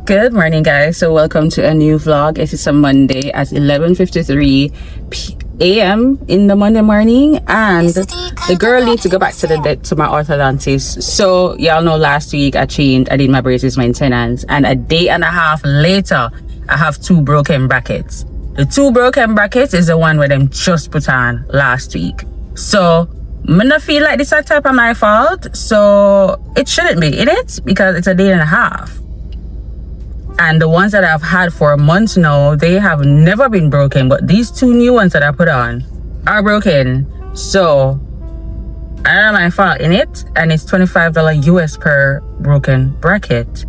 Good morning, guys. So welcome to a new vlog. It is a Monday at 11:53 a.m. in the Monday morning, and the girl needs to go back to my orthodontist. So y'all know last week I did my braces maintenance, and a day and a half later I have two broken brackets. The two broken brackets is the one where them just put on last week. So I don't feel like this is type of my fault, so it shouldn't be in it because it's a day and a half. And the ones that I've had for a month now, they have never been broken. But these two new ones that I put on are broken. So I don't know my fault in it. And it's $25 US per broken bracket.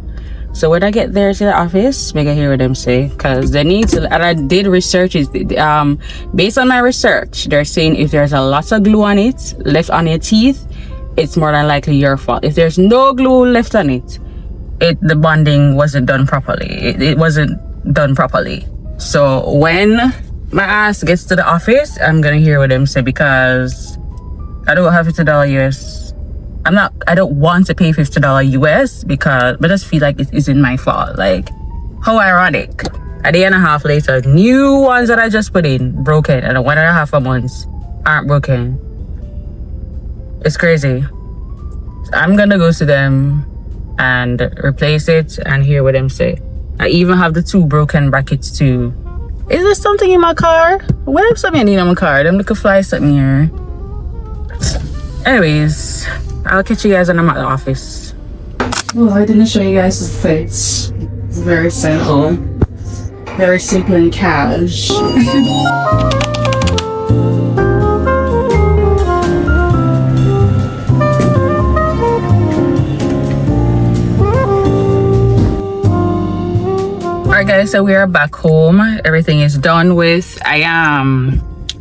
So when I get there to the office, make I hear what them say. Because they need to, and I did research it. Based on my research, they're saying if there's a lot of glue on it, left on your teeth, it's more than likely your fault. If there's no glue left on it, the bonding wasn't done properly. It wasn't done properly. So when my ass gets to the office, I'm gonna hear what them say because I don't have $50 US. I don't want to pay $50 US because I just feel like it isn't my fault. Like, how ironic. A day and a half later, new ones that I just put in, broken, and 1.5 months aren't broken. It's crazy. So I'm gonna go to them and replace it and hear what them say. I even have the two broken brackets too. Is there something in my car? What if something in my car? Them could fly something here. Anyways, I'll catch you guys when I'm at the office. Oh, I didn't show you guys the fits. It's very simple. Very simple and cash. Alright guys, so we are back home. Everything is done with. I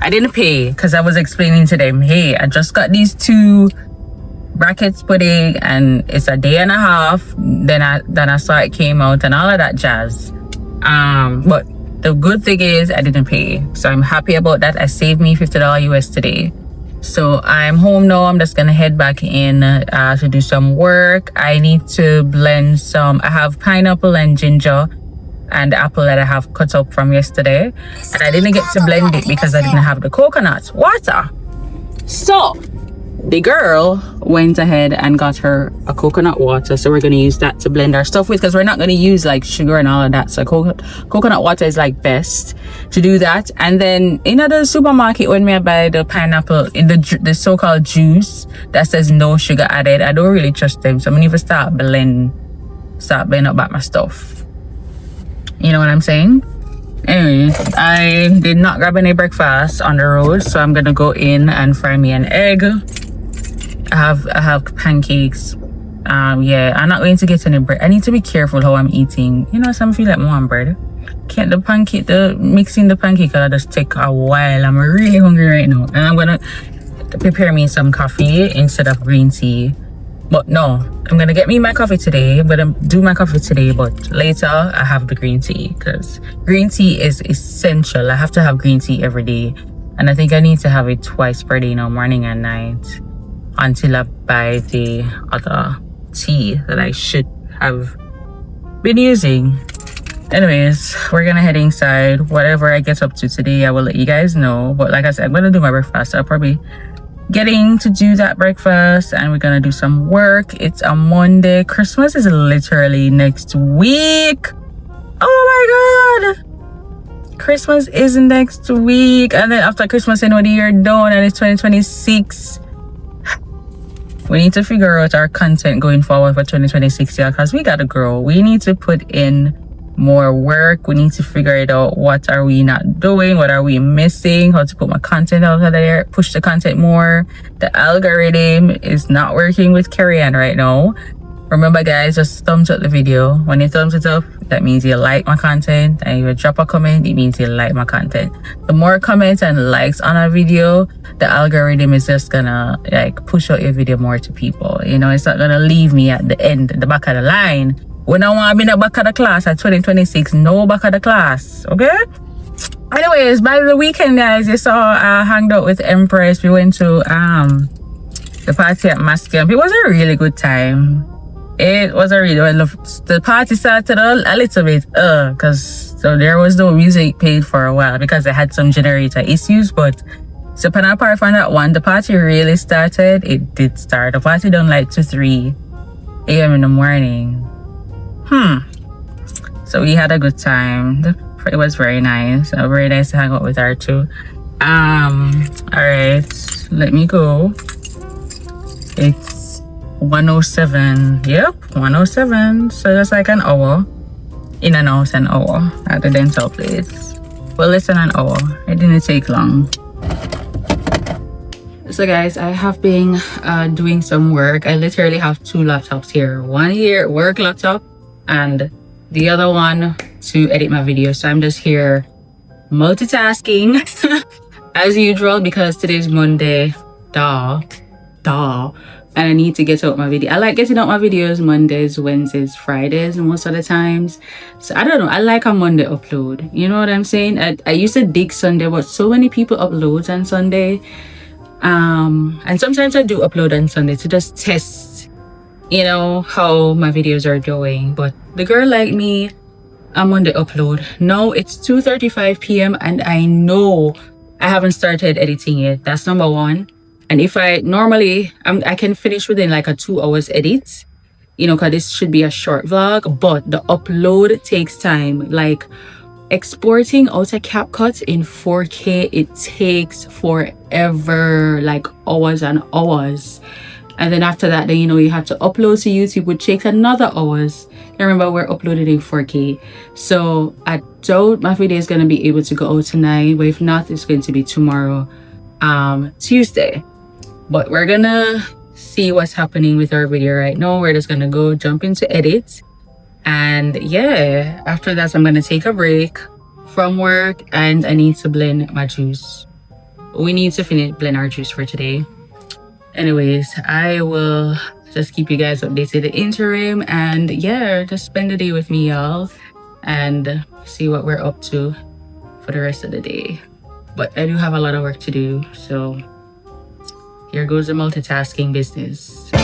didn't pay because I was explaining to them, hey, I just got these two brackets put in and it's a day and a half. Then I saw it came out and all of that jazz. But the good thing is I didn't pay. So I'm happy about that. I saved me $50 US today. So I'm home now. I'm just gonna head back in to do some work. I need to blend some. I have pineapple and ginger and the apple that I have cut up from yesterday, and I didn't get to blend it because I didn't have the coconut water. So the girl went ahead and got her a coconut water, so we're going to use that to blend our stuff with because we're not going to use like sugar and all of that. So coconut water is like best to do that. And then in the supermarket, when I buy the pineapple in the so-called juice that says no sugar added, I don't really trust them, so I'm going to start blending up back my stuff. You know what I'm saying? Anyway, I did not grab any breakfast on the road, so I'm gonna go in and fry me an egg. I have pancakes. Yeah, I'm not going to get any bread. I need to be careful how I'm eating. You know, some feel like more bread. Can't mixing the pancake will just take a while. I'm really hungry right now, and I'm gonna prepare me some coffee instead of green tea. But no, I'm gonna get me my coffee today. I'm gonna do my coffee today, but later I have the green tea because green tea is essential. I have to have green tea every day, and I think I need to have it twice per day, morning and night, until I buy the other tea that I should have been using. Anyways, we're gonna head inside. Whatever I get up to today, I will let you guys know. But like I said, I'm gonna do my breakfast. I'll probably getting to do that breakfast and we're gonna do some work. It's a Monday. Christmas is literally next week. Oh my god, Christmas is next week, and then after Christmas, the year done and it's 2026. We need to figure out our content going forward for 2026, yeah, because we gotta grow. We need to put in more work. We need to figure it out. What are we not doing? What are we missing? How to put my content out there, push the content more. The algorithm is not working with Kerrian right now. Remember guys, just thumbs up the video. When you thumbs it up, that means you like my content, and if you drop a comment, it means you like my content. The more comments and likes on a video, the algorithm is just gonna like push out your video more to people. You know, it's not gonna leave me at the end, the back of the line. When I want to be in the back of the class at 2026, no back of the class, okay? Anyways, by the weekend, guys, you saw I hanged out with Empress. We went to the party at Mass Camp. It was a really good time. It was a really well. The party started a little bit, because so there was no music played for a while because they had some generator issues. But so apart from that one, the party really started. It did start. The party done like 2, 3 a.m. in the morning. So we had a good time. It was very nice. Very nice to hang out with her too. All right, let me go. It's 1:07. Yep, 1:07. So that's like an hour. In and out an hour at the dental place. Well, less than an hour. It didn't take long. So guys, I have been doing some work. I literally have 2 laptops here. One here, work laptop, and the other one to edit my videos. So I'm just here multitasking as usual because today's Monday. And I need to get out my video. I like getting out my videos Mondays, Wednesdays, Fridays most of the times. So I don't know, I like a Monday upload. You know what I'm saying? I used to dig Sunday, but so many people upload on Sunday. And sometimes I do upload on Sunday to just test, you know, how my videos are doing. But the girl like me, I'm on the upload. Now it's 2:35 p.m. and I know I haven't started editing yet. That's number one. And if I normally, I can finish within like a 2 hours edit, you know, because this should be a short vlog, but the upload takes time. Like exporting out a CapCut in 4K, it takes forever, like hours and hours. And then after that, then, you know, you have to upload to YouTube, which takes another hours. I remember we're uploaded in 4K. So I doubt my video is going to be able to go out tonight. But if not, it's going to be tomorrow, Tuesday. But we're going to see what's happening with our video right now. We're just going to go jump into edit. And yeah, after that, I'm going to take a break from work and I need to blend my juice. We need to blend our juice for today. Anyways, I will just keep you guys updated in the interim, and yeah, just spend the day with me, y'all, and see what we're up to for the rest of the day. But I do have a lot of work to do, so here goes the multitasking business. You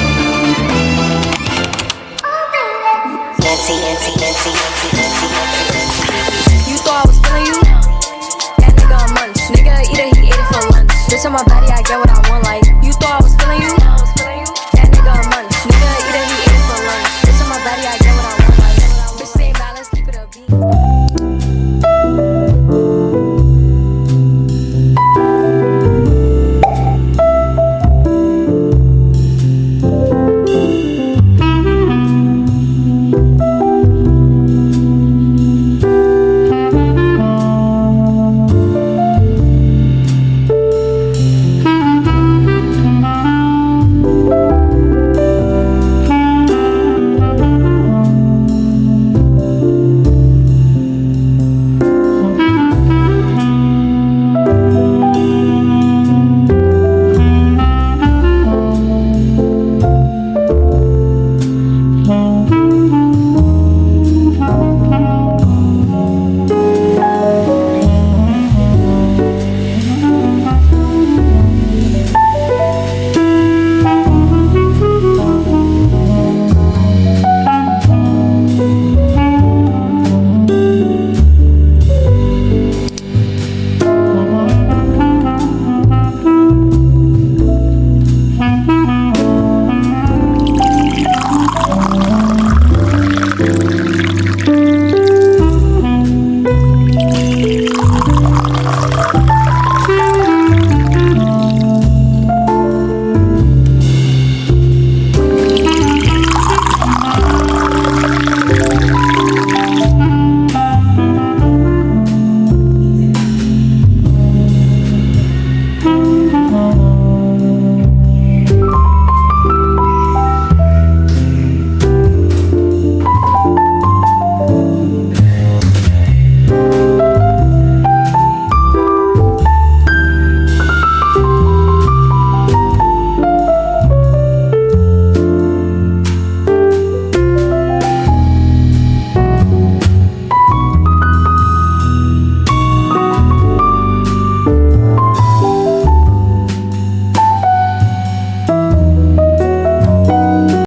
thought I was feeling you? That nigga a munch. Nigga eat it, he ate it for lunch. Bitch on my body, I get what I want, like